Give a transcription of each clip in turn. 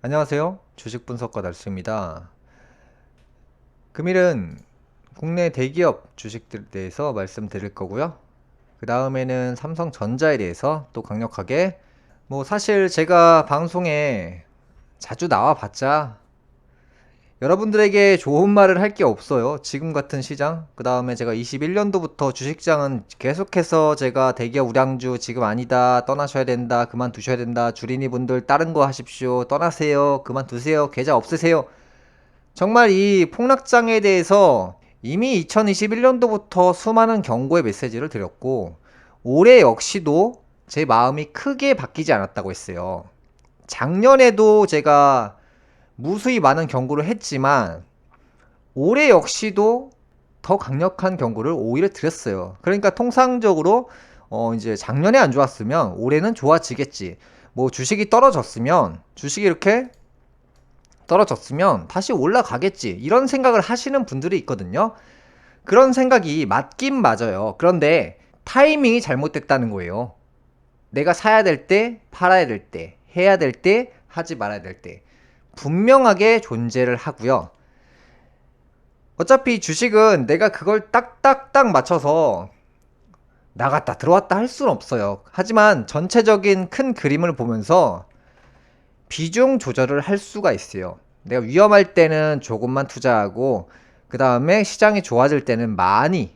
안녕하세요. 주식 분석가 달수입니다. 금일은 국내 대기업 주식들에 대해서 말씀드릴 거고요. 그 다음에는 삼성전자에 대해서 또 강력하게 사실 제가 방송에 자주 나와봤자 여러분들에게 좋은 말을 할 게 없어요. 지금 같은 시장. 그 다음에 제가 21년도부터 주식장은 계속해서 제가 대기업 우량주 지금 아니다. 떠나셔야 된다. 그만두셔야 된다. 주린이 분들 다른 거 하십시오. 떠나세요. 그만두세요. 계좌 없으세요. 정말 이 폭락장에 대해서 이미 2021년도부터 수많은 경고의 메시지를 드렸고, 올해 역시도 제 마음이 크게 바뀌지 않았다고 했어요. 작년에도 제가 무수히 많은 경고를 했지만, 올해 역시도 더 강력한 경고를 오히려 드렸어요. 그러니까 통상적으로, 이제 작년에 안 좋았으면 올해는 좋아지겠지. 주식이 주식이 이렇게 떨어졌으면 다시 올라가겠지, 이런 생각을 하시는 분들이 있거든요. 그런 생각이 맞긴 맞아요. 그런데 타이밍이 잘못됐다는 거예요. 내가 사야 될 때, 팔아야 될 때, 해야 될 때, 하지 말아야 될 때 분명하게 존재를 하고요. 어차피 주식은 내가 그걸 딱딱딱 맞춰서 나갔다 들어왔다 할 수는 없어요. 하지만 전체적인 큰 그림을 보면서 비중 조절을 할 수가 있어요. 내가 위험할 때는 조금만 투자하고, 그 다음에 시장이 좋아질 때는 많이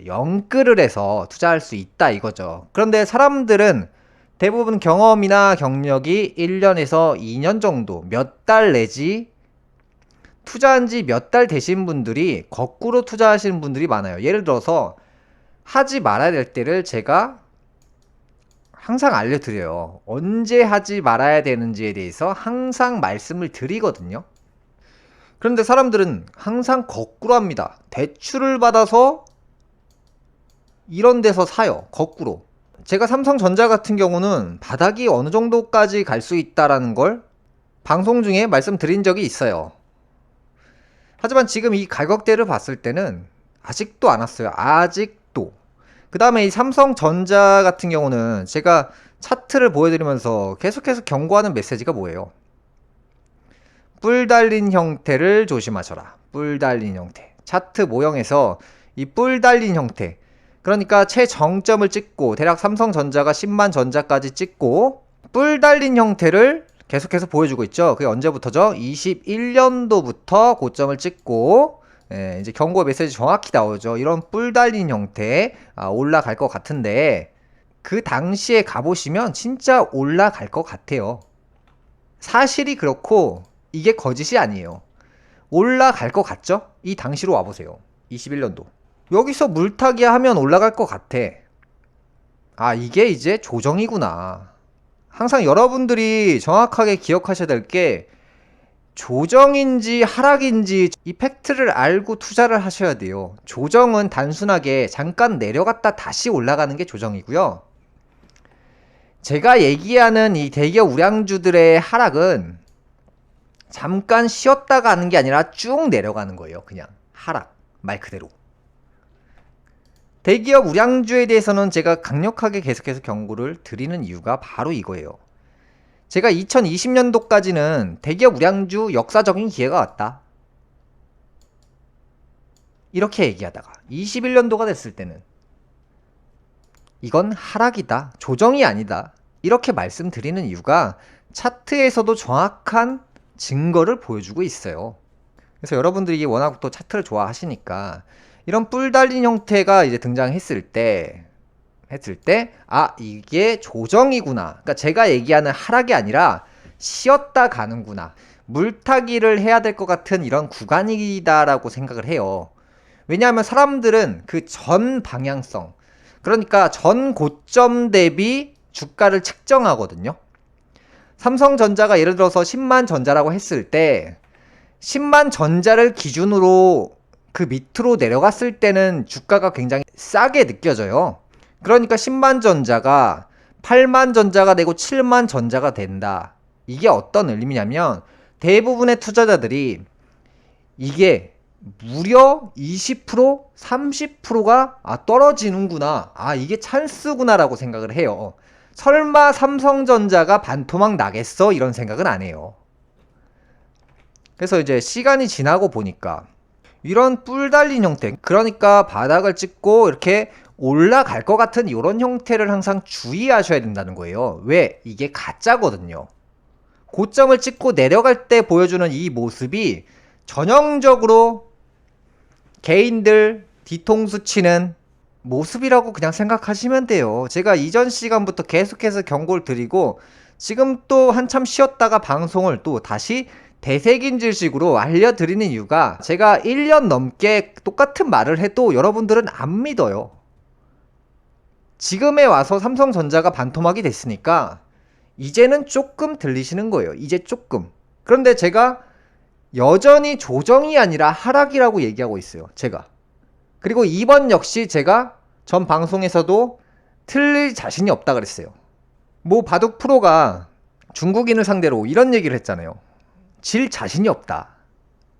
영끌을 해서 투자할 수 있다 이거죠. 그런데 사람들은 대부분 경험이나 경력이 1년에서 2년 정도, 몇 달 내지 투자한 지 몇 달 되신 분들이 거꾸로 투자하시는 분들이 많아요. 예를 들어서 하지 말아야 될 때를 제가 항상 알려드려요. 언제 하지 말아야 되는지에 대해서 항상 말씀을 드리거든요. 그런데 사람들은 항상 거꾸로 합니다. 대출을 받아서 이런 데서 사요. 거꾸로. 제가 삼성전자 같은 경우는 바닥이 어느 정도까지 갈 수 있다라는 걸 방송 중에 말씀드린 적이 있어요. 하지만 지금 이 가격대를 봤을 때는 아직도 안 왔어요. 아직도. 그 다음에 이 삼성전자 같은 경우는 제가 차트를 보여드리면서 계속해서 경고하는 메시지가 뭐예요? 뿔 달린 형태를 조심하셔라. 뿔 달린 형태. 차트 모형에서 이 뿔 달린 형태, 그러니까 최정점을 찍고 대략 삼성전자가 10만 전자까지 찍고 뿔 달린 형태를 계속해서 보여주고 있죠. 그게 언제부터죠? 21년도부터 고점을 찍고, 이제 경고 메시지 정확히 나오죠. 이런 뿔 달린 형태, 올라갈 것 같은데, 그 당시에 가보시면 진짜 올라갈 것 같아요. 사실이 그렇고 이게 거짓이 아니에요. 올라갈 것 같죠? 이 당시로 와보세요. 21년도. 여기서 물타기 하면 올라갈 것 같아. 이게 이제 조정이구나. 항상 여러분들이 정확하게 기억하셔야 될 게, 조정인지 하락인지 이 팩트를 알고 투자를 하셔야 돼요. 조정은 단순하게 잠깐 내려갔다 다시 올라가는 게 조정이고요. 제가 얘기하는 이 대기업 우량주들의 하락은 잠깐 쉬었다 가는 게 아니라 쭉 내려가는 거예요. 그냥 하락, 말 그대로. 대기업 우량주에 대해서는 제가 강력하게 계속해서 경고를 드리는 이유가 바로 이거예요. 제가 2020년도까지는 대기업 우량주 역사적인 기회가 왔다, 이렇게 얘기하다가 21년도가 됐을 때는 이건 하락이다, 조정이 아니다, 이렇게 말씀드리는 이유가 차트에서도 정확한 증거를 보여주고 있어요. 그래서 여러분들이 워낙 또 차트를 좋아하시니까 이런 뿔 달린 형태가 이제 등장했을 때 이게 조정이구나. 그러니까 제가 얘기하는 하락이 아니라 쉬었다 가는구나. 물타기를 해야 될 것 같은 이런 구간이다라고 생각을 해요. 왜냐하면 사람들은 그 전 방향성, 그러니까 전 고점 대비 주가를 측정하거든요. 삼성전자가 예를 들어서 10만 전자라고 했을 때 10만 전자를 기준으로 그 밑으로 내려갔을 때는 주가가 굉장히 싸게 느껴져요. 그러니까 10만 전자가 8만 전자가 되고 7만 전자가 된다. 이게 어떤 의미냐면, 대부분의 투자자들이 이게 무려 20%, 30%가 떨어지는구나, 이게 찬스구나 라고 생각을 해요. 설마 삼성전자가 반토막 나겠어? 이런 생각은 안 해요. 그래서 이제 시간이 지나고 보니까 이런 뿔 달린 형태, 그러니까 바닥을 찍고 이렇게 올라갈 것 같은 이런 형태를 항상 주의하셔야 된다는 거예요. 왜? 이게 가짜거든요. 고점을 찍고 내려갈 때 보여주는 이 모습이 전형적으로 개인들 뒤통수 치는 모습이라고 그냥 생각하시면 돼요. 제가 이전 시간부터 계속해서 경고를 드리고 지금 또 한참 쉬었다가 방송을 또 다시 되새김질식으로 알려드리는 이유가 제가 1년 넘게 똑같은 말을 해도 여러분들은 안 믿어요. 지금에 와서 삼성전자가 반토막이 됐으니까 이제는 조금 들리시는 거예요. 이제 조금. 그런데 제가 여전히 조정이 아니라 하락이라고 얘기하고 있어요. 제가. 그리고 이번 역시 제가 전 방송에서도 틀릴 자신이 없다 그랬어요. 모 바둑 프로가 중국인을 상대로 이런 얘기를 했잖아요. 질 자신이 없다.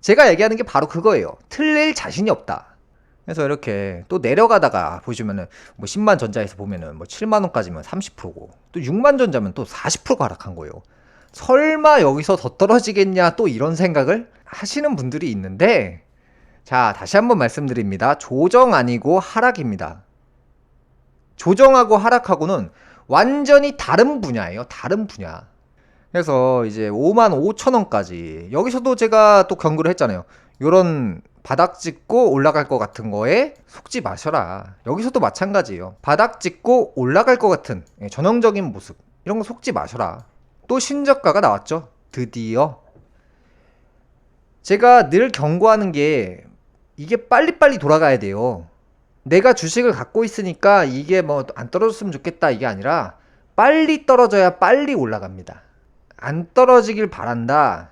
제가 얘기하는 게 바로 그거예요. 틀릴 자신이 없다. 그래서 이렇게 또 내려가다가 보시면은 뭐 10만 전자에서 보면은 뭐 7만 원까지면 30%고 또 6만 전자면 또 40%가 하락한 거예요. 설마 여기서 더 떨어지겠냐 또 이런 생각을 하시는 분들이 있는데, 자, 다시 한번 말씀드립니다. 조정 아니고 하락입니다. 조정하고 하락하고는 완전히 다른 분야예요. 다른 분야. 그래서 이제 55,000원까지 여기서도 제가 또 경고를 했잖아요. 요런 바닥 찍고 올라갈 것 같은 거에 속지 마셔라. 여기서도 마찬가지예요. 바닥 찍고 올라갈 것 같은 전형적인 모습, 이런 거 속지 마셔라. 또 신저가가 나왔죠. 드디어. 제가 늘 경고하는 게 이게 빨리빨리 돌아가야 돼요. 내가 주식을 갖고 있으니까 이게 뭐 안 떨어졌으면 좋겠다 이게 아니라 빨리 떨어져야 빨리 올라갑니다. 안 떨어지길 바란다.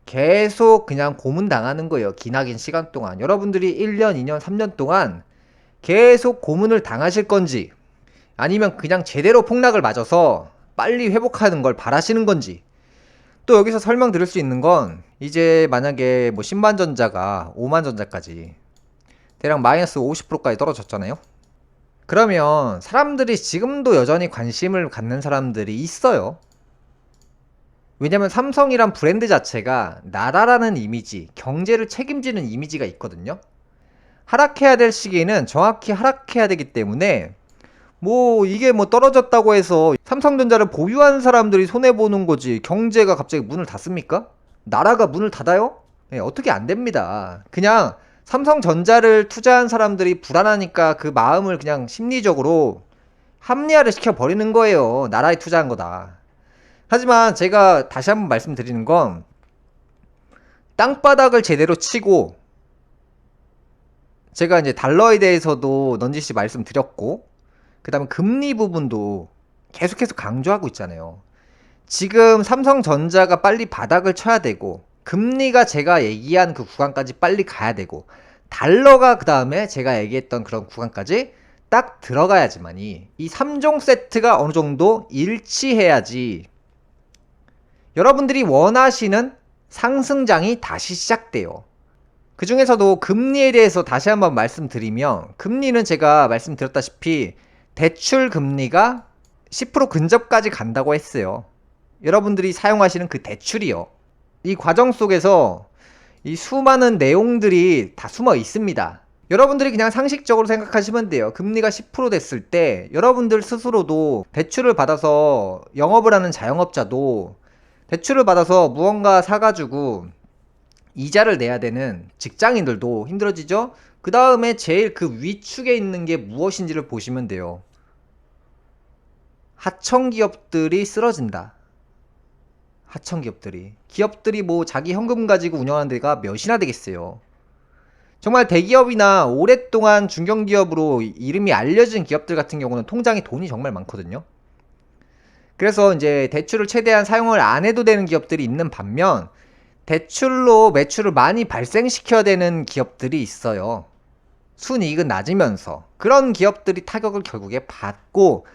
계속 그냥 고문당하는 거예요. 기나긴 시간 동안. 여러분들이 1년, 2년, 3년 동안 계속 고문을 당하실 건지 아니면 그냥 제대로 폭락을 맞아서 빨리 회복하는 걸 바라시는 건지. 또 여기서 설명드릴 수 있는 건 이제 만약에 뭐 10만 전자가 5만 전자까지 대략 마이너스 50%까지 떨어졌잖아요. 그러면 사람들이 지금도 여전히 관심을 갖는 사람들이 있어요. 왜냐면 삼성이란 브랜드 자체가 나라라는 이미지, 경제를 책임지는 이미지가 있거든요. 하락해야 될 시기에는 정확히 하락해야 되기 때문에 뭐 이게 뭐 떨어졌다고 해서 삼성전자를 보유한 사람들이 손해보는 거지 경제가 갑자기 문을 닫습니까? 나라가 문을 닫아요? 네, 어떻게 안 됩니다. 그냥 삼성전자를 투자한 사람들이 불안하니까 그 마음을 그냥 심리적으로 합리화를 시켜버리는 거예요. 나라에 투자한 거다. 하지만 제가 다시 한번 말씀드리는 건 땅바닥을 제대로 치고, 제가 이제 달러에 대해서도 넌지시 말씀드렸고 그 다음에 금리 부분도 계속해서 강조하고 있잖아요. 지금 삼성전자가 빨리 바닥을 쳐야 되고 금리가 제가 얘기한 그 구간까지 빨리 가야 되고 달러가 그 다음에 제가 얘기했던 그런 구간까지 딱 들어가야지만이 이 3종 세트가 어느 정도 일치해야지 여러분들이 원하시는 상승장이 다시 시작돼요. 그 중에서도 금리에 대해서 다시 한번 말씀드리면, 금리는 제가 말씀드렸다시피 대출 금리가 10% 근접까지 간다고 했어요. 여러분들이 사용하시는 그 대출이요. 이 과정 속에서 이 수많은 내용들이 다 숨어 있습니다. 여러분들이 그냥 상식적으로 생각하시면 돼요. 금리가 10% 됐을 때 여러분들 스스로도 대출을 받아서 영업을 하는 자영업자도 대출을 받아서 무언가 사가지고 이자를 내야 되는 직장인들도 힘들어지죠? 그 다음에 제일 그 위축에 있는 게 무엇인지를 보시면 돼요. 하청기업들이 쓰러진다. 기업들이 뭐 자기 현금 가지고 운영하는 데가 몇이나 되겠어요. 정말 대기업이나 오랫동안 중견기업으로 이름이 알려진 기업들 같은 경우는 통장에 돈이 정말 많거든요. 그래서 이제 대출을 최대한 사용을 안 해도 되는 기업들이 있는 반면 대출로 매출을 많이 발생시켜야 되는 기업들이 있어요. 순이익은 낮으면서. 그런 기업들이 타격을 결국에 받고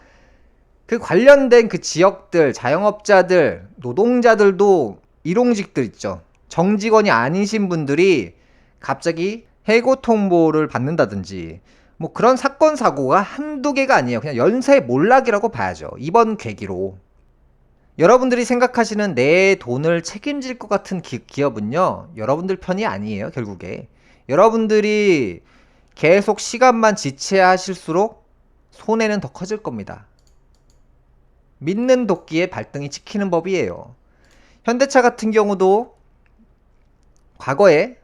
그 관련된 그 지역들, 자영업자들, 노동자들도 일용직들 있죠. 정직원이 아니신 분들이 갑자기 해고 통보를 받는다든지 뭐 그런 사건 사고가 한두 개가 아니에요. 그냥 연쇄 몰락이라고 봐야죠. 이번 계기로. 여러분들이 생각하시는 내 돈을 책임질 것 같은 기업은요, 여러분들 편이 아니에요, 결국에. 여러분들이 계속 시간만 지체하실수록 손해는 더 커질 겁니다. 믿는 도끼에 발등이 찍히는 법이에요. 현대차 같은 경우도 과거에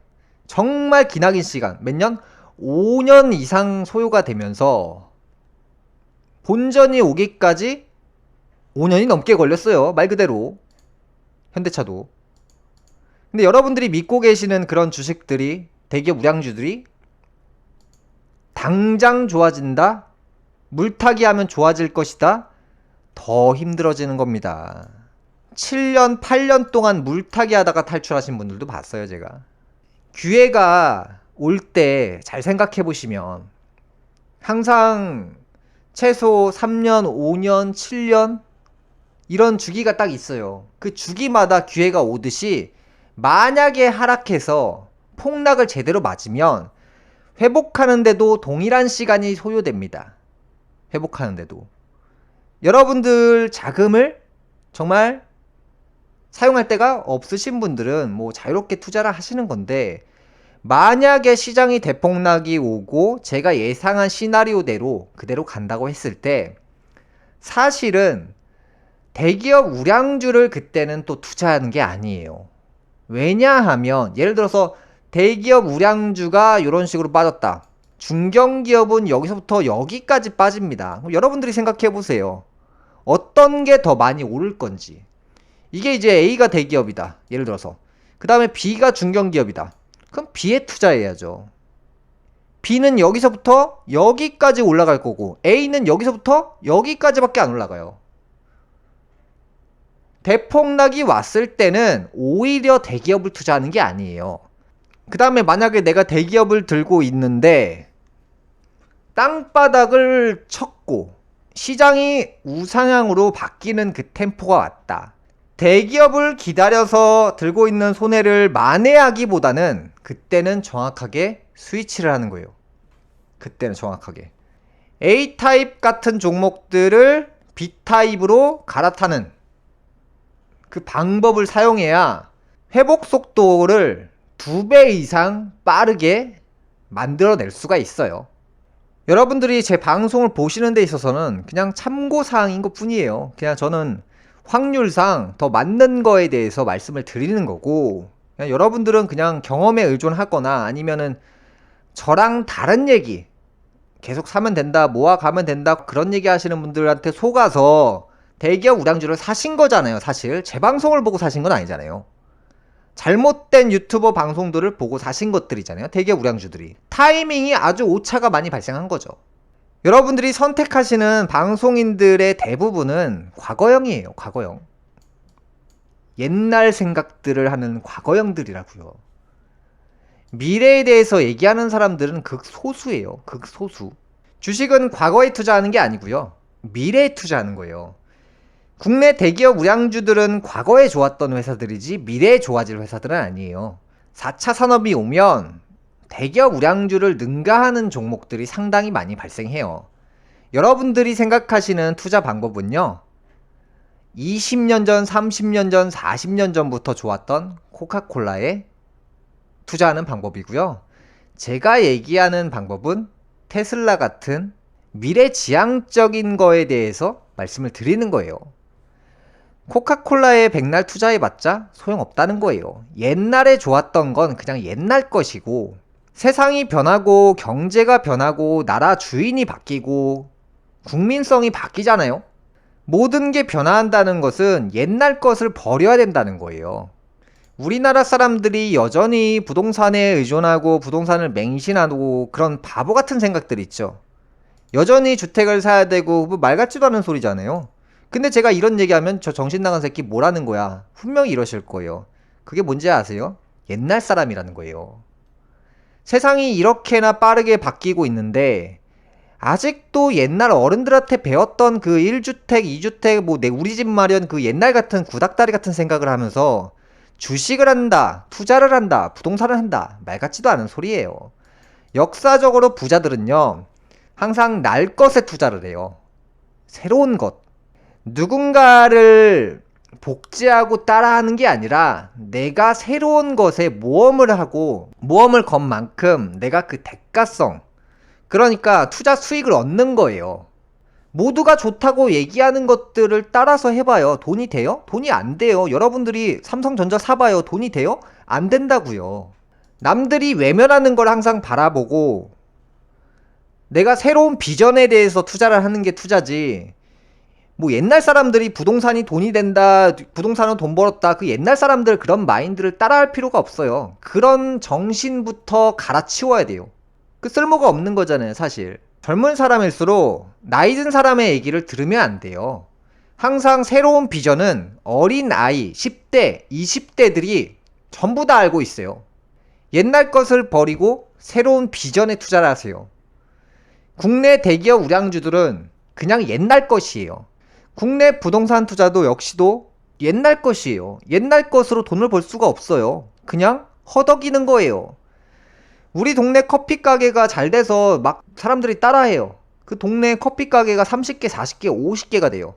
정말 기나긴 시간, 몇 년? 5년 이상 소요가 되면서 본전이 오기까지 5년이 넘게 걸렸어요. 말 그대로. 현대차도. 근데 여러분들이 믿고 계시는 그런 주식들이, 대기업 우량주들이 당장 좋아진다? 물타기 하면 좋아질 것이다? 더 힘들어지는 겁니다. 7년, 8년 동안 물타기 하다가 탈출하신 분들도 봤어요, 제가. 기회가 올 때 잘 생각해 보시면 항상 최소 3년, 5년, 7년 이런 주기가 딱 있어요. 그 주기마다 기회가 오듯이 만약에 하락해서 폭락을 제대로 맞으면 회복하는데도 동일한 시간이 소요됩니다. 회복하는데도. 여러분들 자금을 정말 사용할 데가 없으신 분들은 뭐 자유롭게 투자를 하시는 건데, 만약에 시장이 대폭락이 오고 제가 예상한 시나리오대로 그대로 간다고 했을 때 사실은 대기업 우량주를 그때는 또 투자하는 게 아니에요. 왜냐하면 예를 들어서 대기업 우량주가 이런 식으로 빠졌다. 중견기업은 여기서부터 여기까지 빠집니다. 그럼 여러분들이 생각해 보세요. 어떤 게 더 많이 오를 건지. 이게 이제 A가 대기업이다. 예를 들어서. 그 다음에 B가 중견기업이다. 그럼 B에 투자해야죠. B는 여기서부터 여기까지 올라갈 거고 A는 여기서부터 여기까지밖에 안 올라가요. 대폭락이 왔을 때는 오히려 대기업을 투자하는 게 아니에요. 그 다음에 만약에 내가 대기업을 들고 있는데 땅바닥을 쳤고 시장이 우상향으로 바뀌는 그 템포가 왔다. 대기업을 기다려서 들고 있는 손해를 만회하기보다는 그때는 정확하게 스위치를 하는 거예요. 그때는 정확하게 A타입 같은 종목들을 B타입으로 갈아타는 그 방법을 사용해야 회복 속도를 2배 이상 빠르게 만들어낼 수가 있어요. 여러분들이 제 방송을 보시는 데 있어서는 그냥 참고사항인 것 뿐이에요. 그냥 저는 확률상 더 맞는 거에 대해서 말씀을 드리는 거고, 그냥 여러분들은 그냥 경험에 의존하거나 아니면은 저랑 다른 얘기, 계속 사면 된다, 모아가면 된다, 그런 얘기 하시는 분들한테 속아서 대기업 우량주를 사신 거잖아요. 사실 제 방송을 보고 사신 건 아니잖아요. 잘못된 유튜버 방송들을 보고 사신 것들이잖아요. 대기업 우량주들이. 타이밍이 아주 오차가 많이 발생한 거죠. 여러분들이 선택하시는 방송인들의 대부분은 과거형이에요. 과거형. 옛날 생각들을 하는 과거형들이라고요. 미래에 대해서 얘기하는 사람들은 극소수예요. 극소수. 주식은 과거에 투자하는 게 아니고요. 미래에 투자하는 거예요. 국내 대기업 우량주들은 과거에 좋았던 회사들이지 미래에 좋아질 회사들은 아니에요. 4차 산업이 오면 대기업 우량주를 능가하는 종목들이 상당히 많이 발생해요. 여러분들이 생각하시는 투자 방법은요, 20년 전, 30년 전, 40년 전부터 좋았던 코카콜라에 투자하는 방법이고요. 제가 얘기하는 방법은 테슬라 같은 미래지향적인 거에 대해서 말씀을 드리는 거예요. 코카콜라에 백날 투자해봤자 소용없다는 거예요. 옛날에 좋았던 건 그냥 옛날 것이고, 세상이 변하고 경제가 변하고 나라 주인이 바뀌고 국민성이 바뀌잖아요. 모든 게 변화한다는 것은 옛날 것을 버려야 된다는 거예요. 우리나라 사람들이 여전히 부동산에 의존하고 부동산을 맹신하고 그런 바보 같은 생각들 있죠. 여전히 주택을 사야 되고 뭐 말 같지도 않은 소리잖아요. 근데 제가 이런 얘기하면 저 정신 나간 새끼 뭐라는 거야. 분명히 이러실 거예요. 그게 뭔지 아세요? 옛날 사람이라는 거예요. 세상이 이렇게나 빠르게 바뀌고 있는데 아직도 옛날 어른들한테 배웠던 그 1주택, 2주택, 뭐 내 우리 집 마련 그 옛날 같은 구닥다리 같은 생각을 하면서 주식을 한다, 투자를 한다, 부동산을 한다, 말 같지도 않은 소리예요. 역사적으로 부자들은요, 항상 날 것에 투자를 해요. 새로운 것. 누군가를 복제하고 따라하는 게 아니라 내가 새로운 것에 모험을 하고 모험을 건 만큼 내가 그 대가성, 그러니까 투자 수익을 얻는 거예요. 모두가 좋다고 얘기하는 것들을 따라서 해봐요. 돈이 돼요? 돈이 안 돼요. 여러분들이 삼성전자 사봐요. 돈이 돼요? 안 된다고요. 남들이 외면하는 걸 항상 바라보고 내가 새로운 비전에 대해서 투자를 하는 게 투자지, 뭐 옛날 사람들이 부동산이 돈이 된다, 부동산은 돈 벌었다, 그 옛날 사람들 그런 마인드를 따라할 필요가 없어요. 그런 정신부터 갈아치워야 돼요. 그 쓸모가 없는 거잖아요, 사실. 젊은 사람일수록 나이 든 사람의 얘기를 들으면 안 돼요. 항상 새로운 비전은 어린 아이, 10대, 20대들이 전부 다 알고 있어요. 옛날 것을 버리고 새로운 비전에 투자를 하세요. 국내 대기업 우량주들은 그냥 옛날 것이에요. 국내 부동산 투자도 역시도 옛날 것이에요. 옛날 것으로 돈을 벌 수가 없어요. 그냥 허덕이는 거예요. 우리 동네 커피 가게가 잘 돼서 막 사람들이 따라해요. 그 동네 커피 가게가 30개, 40개, 50개가 돼요.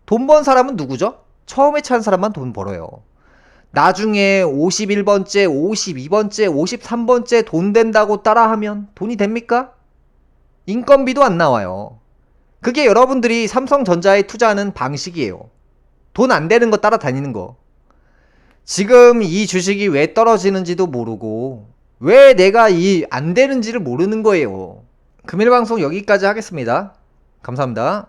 돈 번 사람은 누구죠? 처음에 찬 사람만 돈 벌어요. 나중에 51번째, 52번째, 53번째 돈 된다고 따라하면 돈이 됩니까? 인건비도 안 나와요. 그게 여러분들이 삼성전자에 투자하는 방식이에요. 돈 안 되는 거 따라다니는 거. 지금 이 주식이 왜 떨어지는지도 모르고 왜 내가 이 안 되는지를 모르는 거예요. 금일 방송 여기까지 하겠습니다. 감사합니다.